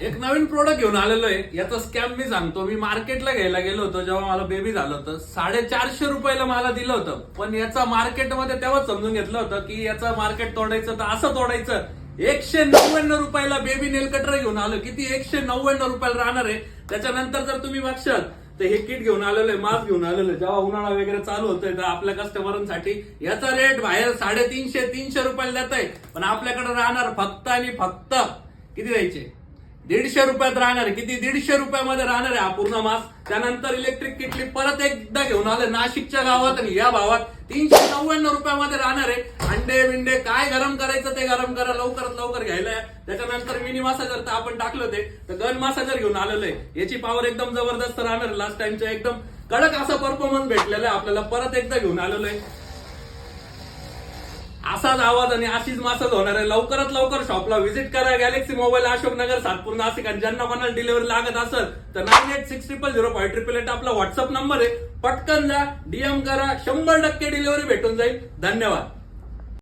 एक नवीन प्रोडक्ट घेऊन आलेलो आहे. याचा स्कॅम मी सांगतो. मी मार्केटला घ्यायला गेलो होतो जेव्हा मला बेबी झालं होतं. 450 रुपयाला मला दिलं होतं. पण याचा मार्केटमध्ये तेव्हाच समजून घेतलं होतं की याचं मार्केट तोडायचं तर असं तोडायचं. 199 रुपयाला बेबी नेल कटर घेऊन आलो. किती 199 रुपयाला राहणार आहे. त्याच्यानंतर जर तुम्ही बघशाल तर हे किट घेऊन आलेलं आहे, मास्क घेऊन आलेलं आहे. जेव्हा उन्हाळा वगैरे चालू होतोय तर आपल्या कस्टमरांसाठी याचा रेट बाहेर 350 रुपयाला देत आहे. पण आपल्याकडे राहणार फक्त आणि फक्त किती द्यायचे, 150 रुपयात राहणार. किती 150 रुपयामध्ये राहणार आहे हा पूर्ण मास्क. त्यानंतर इलेक्ट्रिक किटली परत एकदा घेऊन आलं नाशिकच्या गावात आणि या भावात 399 रुपयामध्ये राहणार आहे. अंडे बिंडे काय गरम करायचं ते गरम करा, लवकरात लवकर घ्यायला. त्याच्यानंतर मिनी मासाजर तर आपण टाकलं होते तर गन मासाजर घेऊन आलेलं आहे. याची पॉवर एकदम जबरदस्त राहणार. लास्ट टाइमच्या एकदम कडक असा परफॉर्मन्स भेटलेला आहे आपल्याला. परत एकदा घेऊन आलेलो आहे. असाच आवाज आणि अशीच मासच होणार आहे. लवकरात लवकर शॉपला व्हिजिट करा. Galaxy mobile, Ashoknagar, Satpur, Nashik. आणि ज्यांना कोणाला डिलिव्हरी लागत असेल तर 98600588 आपला व्हॉट्सअप नंबर आहे. पटकन जा, डीएम करा. 100% डिलिव्हरी भेटून जाईल. धन्यवाद.